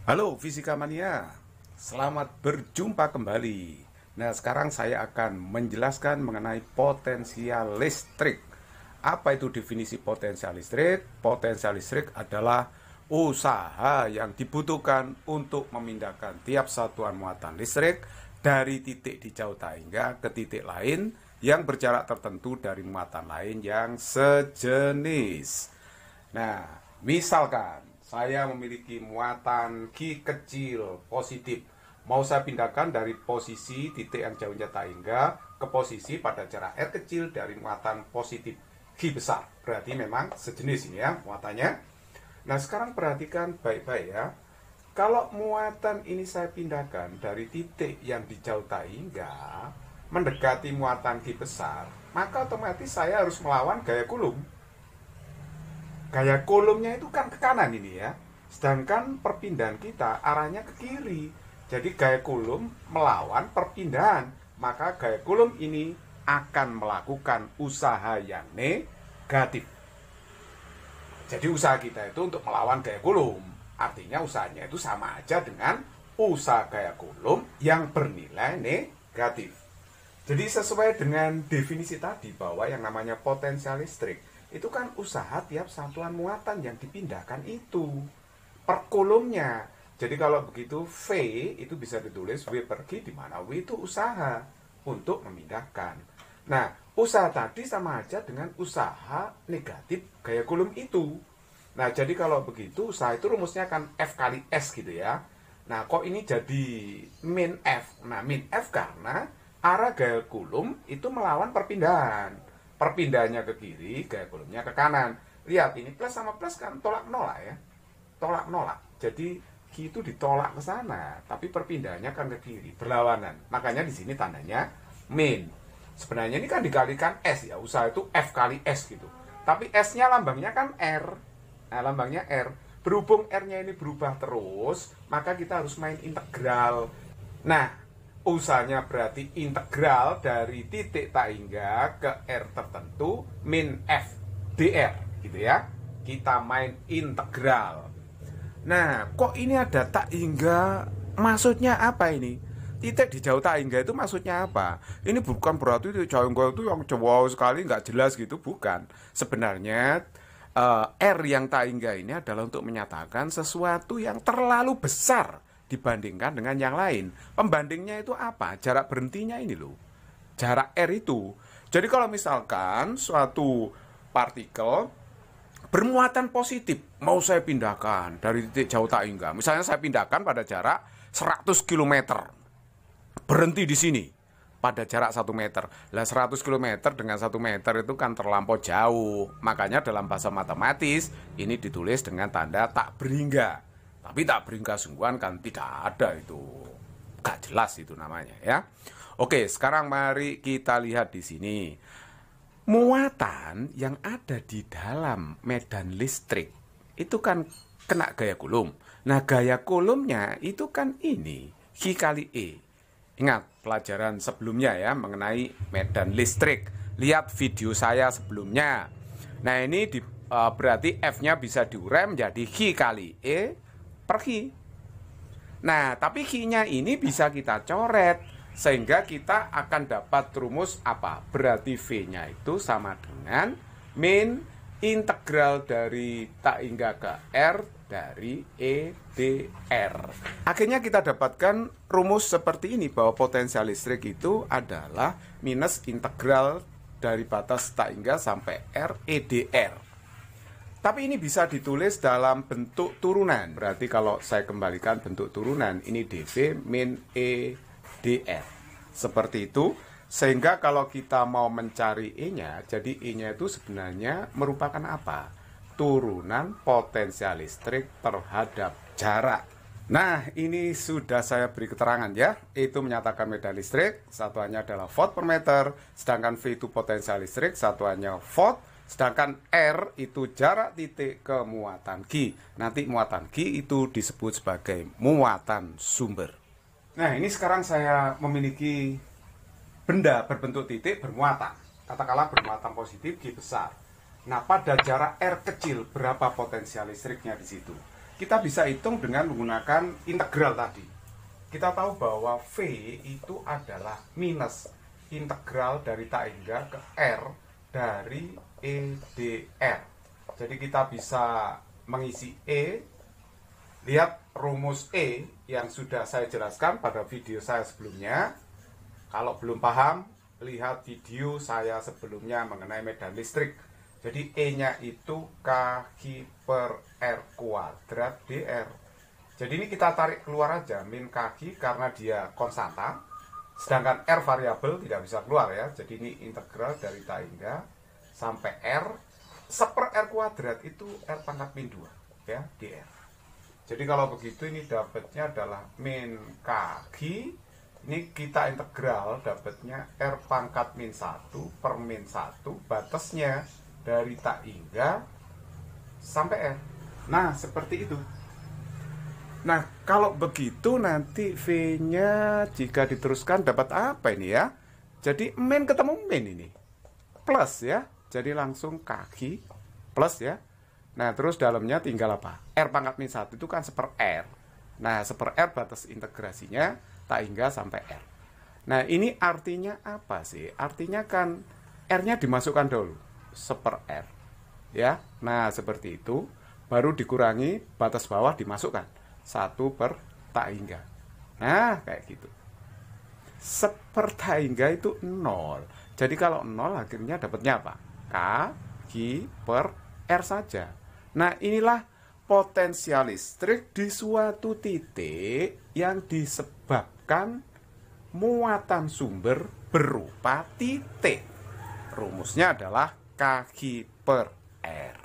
Halo Fisika Mania, selamat berjumpa kembali. Nah, sekarang saya akan menjelaskan mengenai potensial listrik. Apa itu definisi potensial listrik? Potensial listrik adalah usaha yang dibutuhkan untuk memindahkan tiap satuan muatan listrik dari titik di jauh Taingga ke titik lain yang berjarak tertentu dari muatan lain yang sejenis. Nah, misalkan saya memiliki muatan Q kecil positif. Mau saya pindahkan dari posisi titik yang jauhnya Taingga ke posisi pada jarak R kecil dari muatan positif Q besar. Berarti memang sejenis ini ya muatannya. Nah, sekarang perhatikan baik-baik ya. Kalau muatan ini saya pindahkan dari titik yang di jauh Taingga mendekati muatan Q besar, maka otomatis saya harus melawan gaya Coulomb. Gaya Coulombnya itu kan ke kanan ini ya. Sedangkan perpindahan kita arahnya ke kiri. Jadi gaya Coulomb melawan perpindahan. Maka gaya Coulomb ini akan melakukan usaha yang negatif. Jadi usaha kita itu untuk melawan gaya Coulomb. Artinya usahanya itu sama aja dengan usaha gaya Coulomb yang bernilai negatif. Jadi sesuai dengan definisi tadi bahwa yang namanya potensial listrik itu kan usaha tiap satuan muatan yang dipindahkan itu per Coulombnya. Jadi kalau begitu V itu bisa ditulis W per G, di mana W itu usaha untuk memindahkan. Nah, usaha tadi sama aja dengan usaha negatif gaya Coulomb itu. Nah, jadi kalau begitu usaha itu rumusnya kan F kali S gitu ya. Nah, kok ini jadi min F? Nah, min F karena arah gaya Coulomb itu melawan perpindahan. Perpindahannya ke kiri, gaya Coulombnya ke kanan. Lihat, ini plus sama plus kan tolak menolak ya. Tolak menolak. Jadi Q itu ditolak ke sana, tapi perpindahannya kan ke kiri, berlawanan. Makanya di sini tandanya min. Sebenarnya ini kan dikalikan S ya, usaha itu F kali S gitu. Tapi S-nya lambangnya kan R. Nah, lambangnya R. Berhubung R-nya ini berubah terus, maka kita harus main integral. Nah, usahanya berarti integral dari titik Taingga ke R tertentu min F dr gitu ya. Kita main integral. Nah, kok ini ada Taingga? Maksudnya apa ini? Titik di jauh Taingga itu maksudnya apa? Ini bukan berarti Taingga itu yang jauh sekali nggak jelas gitu, bukan. Sebenarnya R yang Taingga ini adalah untuk menyatakan sesuatu yang terlalu besar dibandingkan dengan yang lain. Pembandingnya itu apa? Jarak berhentinya ini loh. Jarak R itu. Jadi kalau misalkan suatu partikel bermuatan positif mau saya pindahkan dari titik jauh Taingga. Misalnya saya pindahkan pada jarak 100 km. Berhenti di sini pada jarak 1 meter. Lah 100 km dengan 1 meter itu kan terlampau jauh. Makanya dalam bahasa matematis ini ditulis dengan tanda tak berhingga. Tapi tak beringkah sungguhan kan tidak ada itu. Gak jelas itu namanya ya. Oke, sekarang mari kita lihat di sini. Muatan yang ada di dalam medan listrik itu kan kena gaya Coulomb. Nah, gaya Coulombnya itu kan ini Q kali E. Ingat pelajaran sebelumnya ya mengenai medan listrik. Lihat video saya sebelumnya. Nah, ini berarti F-nya bisa diurai menjadi Q kali E per Q. Nah, tapi Q-nya ini bisa kita coret sehingga kita akan dapat rumus apa? Berarti V-nya itu sama dengan min integral dari Taingga ke R dari E dr. Akhirnya kita dapatkan rumus seperti ini bahwa potensial listrik itu adalah minus integral dari batas Taingga sampai R E dr. Tapi ini bisa ditulis dalam bentuk turunan. Berarti kalau saya kembalikan bentuk turunan, ini dV min E dr. Seperti itu. Sehingga kalau kita mau mencari E-nya, jadi E-nya itu sebenarnya merupakan apa? Turunan potensial listrik terhadap jarak. Nah, ini sudah saya beri keterangan ya. Itu menyatakan medan listrik, satuannya adalah volt per meter. Sedangkan V itu potensial listrik, satuannya volt. Sedangkan R itu jarak titik ke muatan Q. Nanti muatan Q itu disebut sebagai muatan sumber. Nah, ini sekarang saya memiliki benda berbentuk titik bermuatan. Katakanlah bermuatan positif Q besar. Nah, pada jarak R kecil berapa potensial listriknya di situ? kita bisa hitung dengan menggunakan integral tadi. Kita tahu bahwa V itu adalah minus integral dari tak hingga ke R dari E dr. Jadi kita bisa mengisi E. Lihat rumus E yang sudah saya jelaskan pada video saya sebelumnya. Kalau belum paham, lihat video saya sebelumnya mengenai medan listrik. Jadi E-nya itu KQ per R kuadrat dr. Jadi ini kita tarik keluar aja, min KQ karena dia konstanta. Sedangkan R variabel tidak bisa keluar ya. Jadi ini integral dari tak hingga sampai R. Seper R kuadrat itu R pangkat min 2 ya, dr. Jadi kalau begitu ini dapatnya adalah min KQ. Ini kita integral dapatnya R pangkat min 1 per min 1 batasnya dari tak hingga sampai R. Nah, seperti itu. Nah, kalau begitu nanti V-nya jika diteruskan dapat apa ini ya? Jadi min ketemu min ini. Plus ya. Jadi langsung kaki plus ya. Nah, terus dalamnya tinggal apa? R pangkat min 1 itu kan seper R. Nah, seper R batas integrasinya tak hingga sampai R. Nah, ini artinya apa sih? Artinya kan R-nya dimasukkan dulu. Seper R. Ya. Nah, seperti itu. Baru dikurangi batas bawah dimasukkan. 1 per tak hingga. Nah, kayak gitu. Seper tak hingga itu 0. Jadi kalau 0 akhirnya dapatnya apa? K, Q per R saja. Nah, inilah potensial listrik di suatu titik yang disebabkan muatan sumber berupa titik. Rumusnya adalah KQ per R.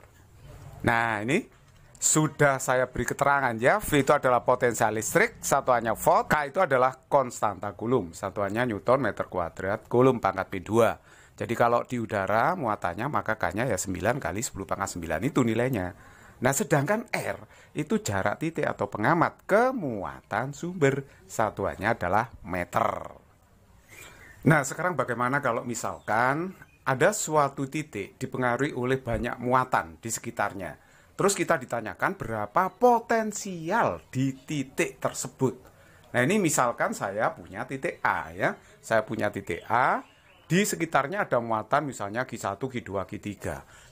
Nah, ini sudah saya beri keterangan ya. V itu adalah potensial listrik, satuannya volt. K itu adalah konstanta Coulomb, satuannya Newton meter kuadrat, Coulomb pangkat P2. Jadi kalau di udara muatannya maka K-nya ya 9 kali 10 pangkat 9 itu nilainya. Nah, sedangkan R itu jarak titik atau pengamat ke muatan sumber, satuannya adalah meter. Nah, sekarang bagaimana kalau misalkan ada suatu titik dipengaruhi oleh banyak muatan di sekitarnya. Terus kita ditanyakan berapa potensial di titik tersebut. Nah, ini misalkan saya punya titik A ya. Saya punya titik A, di sekitarnya ada muatan misalnya Q1, Q2, Q3.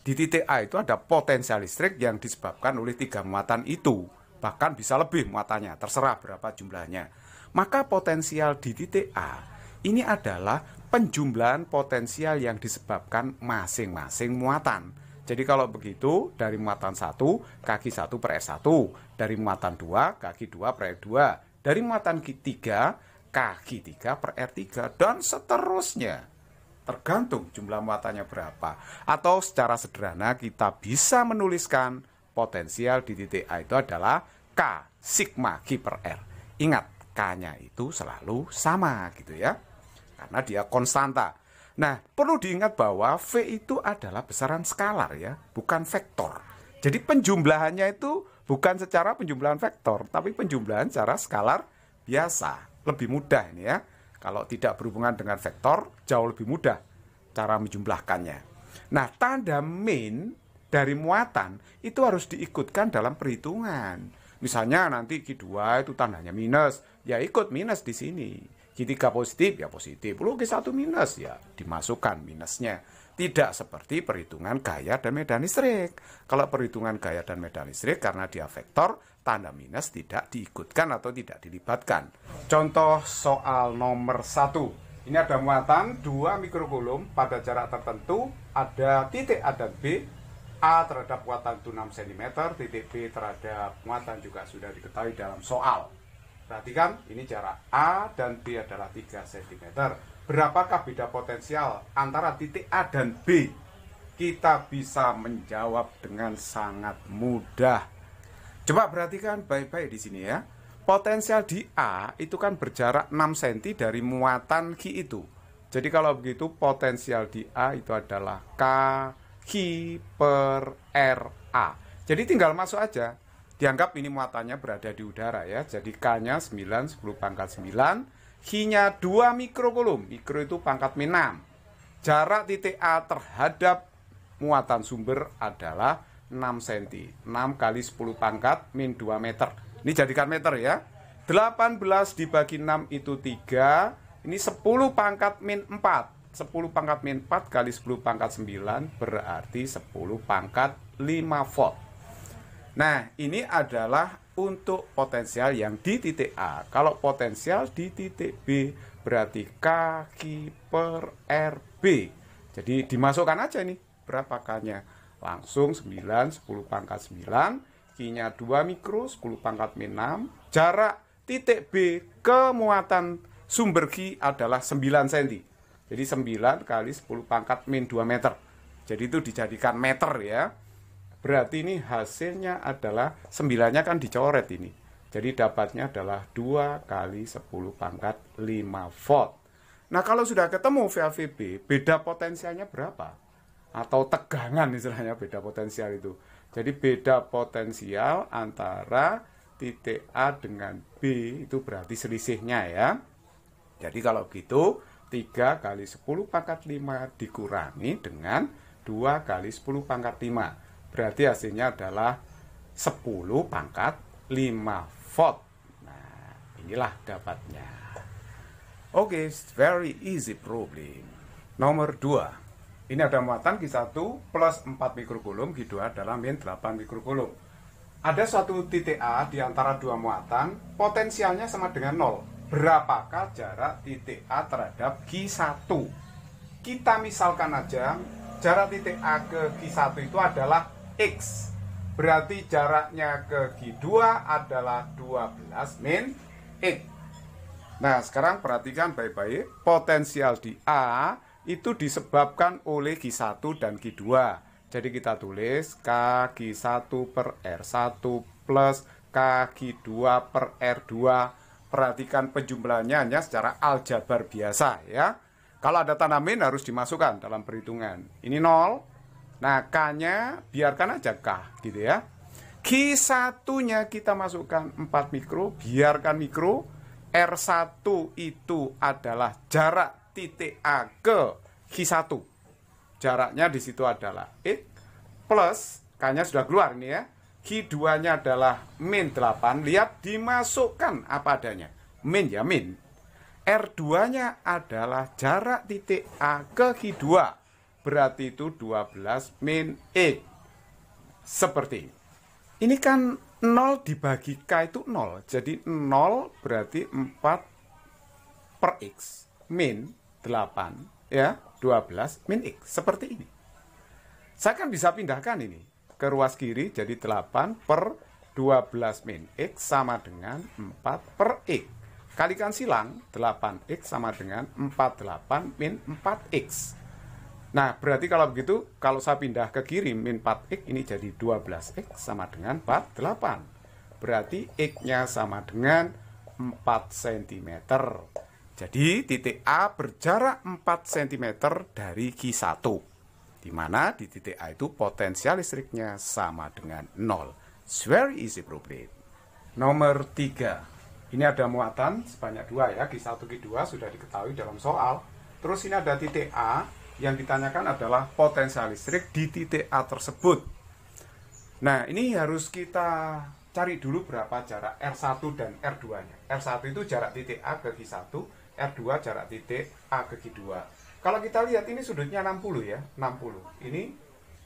Di titik A itu ada potensial listrik yang disebabkan oleh 3 muatan itu. Bahkan bisa lebih muatannya, terserah berapa jumlahnya. Maka potensial di titik A ini adalah penjumlahan potensial yang disebabkan masing-masing muatan. Jadi kalau begitu, dari muatan 1, kaki 1 per R1. Dari muatan 2, kaki 2 per R2. Dari muatan 3, kaki 3 per R3. Dan seterusnya. Tergantung jumlah muatannya berapa. Atau secara sederhana kita bisa menuliskan potensial di titik A itu adalah K sigma Q per R. Ingat, K-nya itu selalu sama gitu ya. Karena dia konstanta. Nah, perlu diingat bahwa V itu adalah besaran skalar ya, bukan vektor. Jadi penjumlahannya itu bukan secara penjumlahan vektor, tapi penjumlahan secara skalar biasa. Lebih mudah ini ya. Kalau tidak berhubungan dengan vektor, jauh lebih mudah cara menjumlahkannya. Nah, tanda min dari muatan itu harus diikutkan dalam perhitungan. Misalnya nanti Q2 itu tandanya minus, ya ikut minus di sini. Q3 positif, ya positif. Lalu Q1 minus, ya dimasukkan minusnya. Tidak seperti perhitungan gaya dan medan listrik. Kalau perhitungan gaya dan medan listrik, karena dia vektor, tanda minus tidak diikutkan atau tidak dilibatkan. Contoh soal nomor 1. Ini ada muatan 2 mikrocoulomb pada jarak tertentu. Ada titik A dan B. A terhadap muatan itu 6 cm, titik B terhadap muatan juga sudah diketahui dalam soal. Perhatikan, ini jarak A dan B adalah 3 cm. Berapakah beda potensial antara titik A dan B? Kita bisa menjawab dengan sangat mudah. Coba perhatikan baik-baik di sini ya. Potensial di A itu kan berjarak 6 cm dari muatan Q itu. Jadi kalau begitu potensial di A itu adalah K Q per RA. Jadi tinggal masuk aja. Dianggap ini muatannya berada di udara ya. Jadi K-nya 9, 10 pangkat 9. Q-nya 2 mikrocoulomb. Mikro itu pangkat min 6. Jarak titik A terhadap muatan sumber adalah 6 6 cm. 6 kali 10 pangkat min 2 meter. Ini jadikan meter ya. 18 dibagi 6 itu 3. Ini 10 pangkat min 4. 10 pangkat min 4 kali 10 pangkat 9 berarti 10 pangkat 5 volt. Nah, ini adalah untuk potensial yang di titik A. Kalau potensial di titik B berarti Kq per RB. Jadi dimasukkan aja nih berapa K-nya. Langsung 9, 10 pangkat 9. Q-nya 2 mikro, 10 pangkat min 6. Jarak titik B ke muatan sumber Q adalah 9 cm. Jadi 9 kali 10 pangkat min 2 meter. Jadi itu dijadikan meter ya. Berarti ini hasilnya adalah 9-nya kan dicoret ini. Jadi dapatnya adalah 2 kali 10 pangkat 5 volt. Nah kalau sudah ketemu VAVB, beda potensialnya berapa? Atau tegangan istilahnya beda potensial itu. Jadi beda potensial antara titik A dengan B itu berarti selisihnya ya. Jadi kalau gitu 3 kali 10 pangkat 5 dikurangi dengan 2 kali 10 pangkat 5. Berarti hasilnya adalah 10 pangkat 5 volt. Nah, inilah dapatnya. Oke, very easy problem. Nomor 2. Ini ada muatan Q1 plus 4 mikrokulum, Q2 adalah min 8 mikrokulum. Ada suatu titik A di antara dua muatan, potensialnya sama dengan 0. Berapakah jarak titik A terhadap Q1? Kita misalkan aja, jarak titik A ke Q1 itu adalah X. Berarti jaraknya ke Q2 adalah 12 min X. Nah, sekarang perhatikan baik-baik. Potensial di A itu disebabkan oleh Q1 dan Q2. Jadi kita tulis KQ1 per R1 plus KQ2 per R2. Perhatikan penjumlahannya hanya secara aljabar biasa ya. Kalau ada tanda min harus dimasukkan dalam perhitungan. Ini 0. Nah, K-nya biarkan aja K gitu ya. Q1-nya kita masukkan 4 mikro, biarkan mikro. R1 itu adalah jarak titik A ke Q1. Jaraknya di situ adalah X plus K-nya sudah keluar ini ya. Q2-nya adalah min 8. Lihat dimasukkan apa adanya. Min ya min. R2-nya adalah jarak titik A ke Q2. Berarti itu 12 min X. Seperti ini. Ini kan 0 dibagi K itu 0. Jadi 0 berarti 4 per X. Min 8. Ya, 12 min X. Seperti ini. Saya kan bisa pindahkan ini ke ruas kiri. Jadi 8 per 12 min X sama dengan 4 per X. Kalikan silang. 8X sama dengan 48 min 4X. Nah, berarti kalau begitu, kalau saya pindah ke kiri, min 4X, ini jadi 12X sama dengan 48. Berarti X-nya sama dengan 4 cm. Jadi, titik A berjarak 4 cm dari Q1. Di mana di titik A itu potensial listriknya sama dengan 0. It's very easy problem. Nomor 3. Ini ada muatan sebanyak 2 ya, Q1, Q2 sudah diketahui dalam soal. Terus ini ada titik A. Yang ditanyakan adalah potensial listrik di titik A tersebut. Nah, ini harus kita cari dulu berapa jarak R1 dan R2-nya. R1 itu jarak titik A ke Q1, R2 jarak titik A ke Q2. Kalau kita lihat ini sudutnya 60 ya, 60. Ini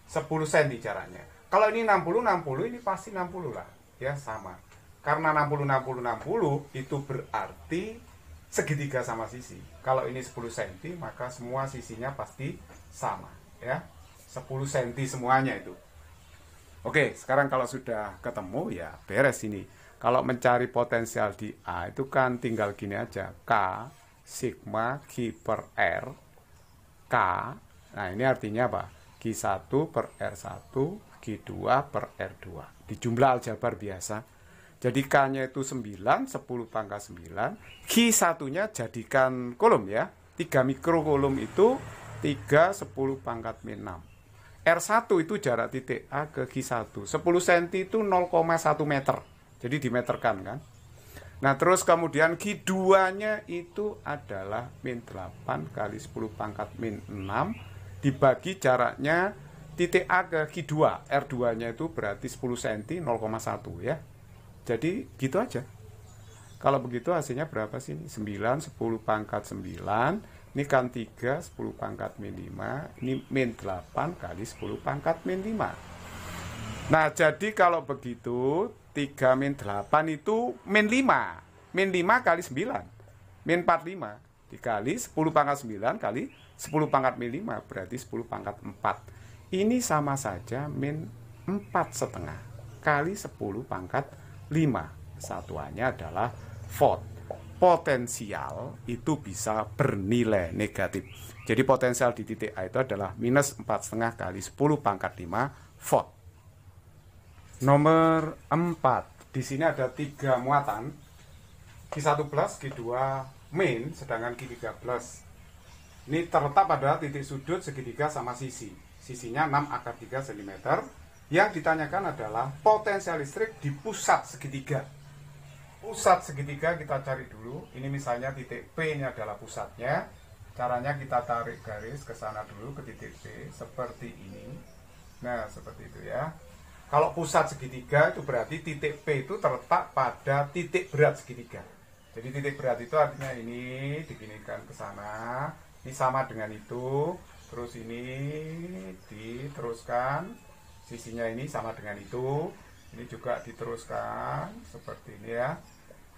10 cm jaraknya. Kalau ini 60, 60, ini pasti 60 lah. Ya, sama. Karena 60, 60, 60 itu berarti segitiga sama sisi. Kalau ini 10 cm, maka semua sisinya pasti sama ya. 10 cm semuanya itu. Oke, sekarang kalau sudah ketemu ya beres ini. Kalau mencari potensial di A itu kan tinggal gini aja. K sigma Q per R K. Nah, ini artinya apa? Q1 per R1, Q2 per R2. Di jumlah aljabar biasa. Jadi K-nya itu 9, 10 pangkat 9. Q1-nya jadikan kolom ya. 3 mikrokolom itu 3, 10 pangkat min 6. R1 itu jarak titik A ke Q1. 10 cm itu 0,1 meter. Jadi dimeterkan kan. Nah terus kemudian Q2-nya itu adalah min 8 kali 10 pangkat min 6. Dibagi jaraknya titik A ke Q2, R2-nya itu berarti 10 cm 0,1 ya. Jadi gitu aja. Kalau begitu hasilnya berapa sih? 9, 10 pangkat 9. Ini kan 3, 10 pangkat min 5. Ini min 8 kali 10 pangkat min 5. Nah, jadi kalau begitu 3 min 8 itu min 5. Min 5 kali 9. Min 45 dikali 10 pangkat 9 kali 10 pangkat min 5 berarti 10 pangkat 4. Ini sama saja min 4,5 kali 10 pangkat 5. Satuannya adalah volt. Potensial itu bisa bernilai negatif. Jadi potensial di titik A itu adalah minus 4,5 kali 10 pangkat 5 volt. Nomor 4. Di sini ada 3 muatan. Q1 plus, Q2 min, sedangkan Q3 plus. Ini terletak pada titik sudut segitiga sama sisi. Sisinya 6 akar 3 cm. Yang ditanyakan adalah potensial listrik di pusat segitiga. Pusat segitiga kita cari dulu. Ini misalnya titik P ini adalah pusatnya. Caranya kita tarik garis ke sana dulu ke titik P seperti ini. Nah, seperti itu ya. Kalau pusat segitiga itu berarti titik P itu terletak pada titik berat segitiga. Jadi titik berat itu artinya ini diginikan ke sana. Ini sama dengan itu. Terus ini diteruskan. Sisinya ini sama dengan itu. Ini juga diteruskan seperti ini ya.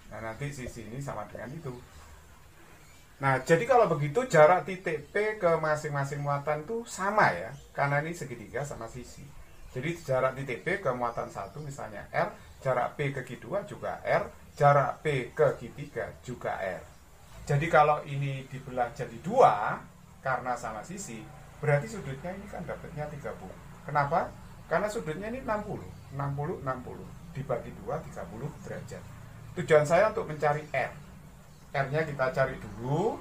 Nah, nanti sisi ini sama dengan itu. Nah, jadi kalau begitu jarak titik P ke masing-masing muatan itu sama ya. Karena ini segitiga sama sisi. Jadi jarak titik P ke muatan 1 misalnya R, jarak P ke Q2 juga R, jarak P ke Q3 juga R. Jadi kalau ini dibelah jadi 2 karena sama sisi, berarti sudutnya ini kan dapatnya 30. Kenapa? Karena sudutnya ini 60 dibagi 2, 30 derajat. Tujuan saya untuk mencari R. R-nya kita cari dulu.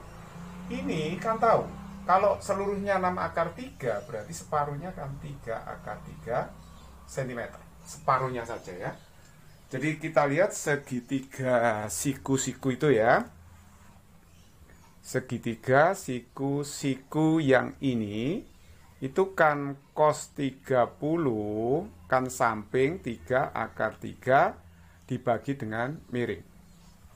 Ini kan tahu, kalau seluruhnya 6 akar 3, berarti separuhnya kan 3 akar 3 cm. Separuhnya saja ya. Jadi kita lihat segitiga siku-siku itu ya. Segitiga siku-siku yang ini itu kan cos 30 kan samping 3 akar 3 dibagi dengan miring.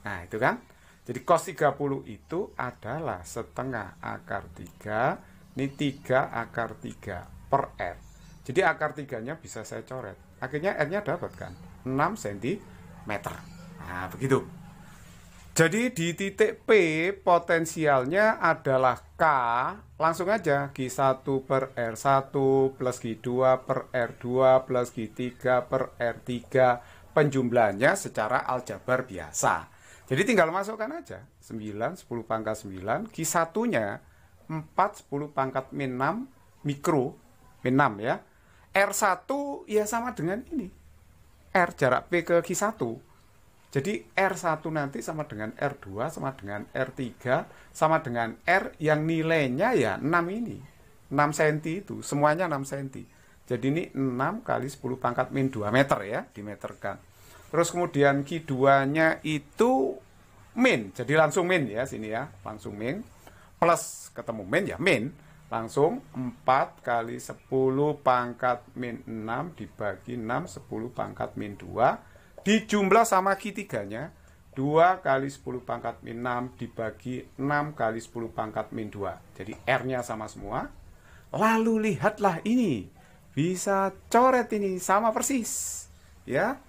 Nah, itu kan. Jadi cos 30 itu adalah setengah akar 3. Ini 3 akar 3 per R. Jadi akar 3-nya bisa saya coret. Akhirnya R-nya dapat kan 6 cm. Nah, begitu. Jadi di titik P potensialnya adalah K. Langsung aja Q1 per R1 plus Q2 per R2 plus Q3 per R3. Penjumlahannya secara aljabar biasa. Jadi tinggal masukkan aja 9, 10 pangkat 9. Q1-nya 4, 10 pangkat min 6 mikro. Min 6 ya. R1 ya sama dengan ini. R jarak P ke Q1. Jadi R1 nanti sama dengan R2, sama dengan R3, sama dengan R yang nilainya ya 6 ini. 6 cm itu, semuanya 6 cm. Jadi ini 6 kali 10 pangkat min 2 meter ya, dimeterkan. Terus kemudian Q2-nya itu min, jadi langsung min ya, sini ya, langsung min. Plus ketemu min ya, min. Langsung 4 kali 10 pangkat min 6 dibagi 6, 10 pangkat min 2. Dijumlah sama Q3-nya 2 kali 10 pangkat min 6 dibagi 6 kali 10 pangkat min 2. Jadi R-nya sama semua. Lalu lihatlah ini. Bisa coret ini sama persis. Ya.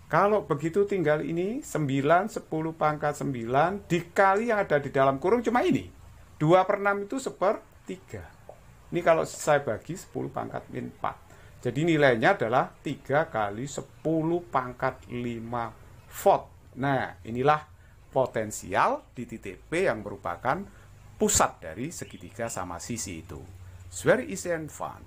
Kalau begitu tinggal ini 9, 10 pangkat 9 dikali yang ada di dalam kurung cuma ini. 2 per 6 itu sepertiga. Ini kalau saya bagi 10 pangkat min 4. Jadi nilainya adalah 3 kali 10 pangkat 5 volt. Nah, inilah potensial di titik P yang merupakan pusat dari segitiga sama sisi itu. It's very easy and fun.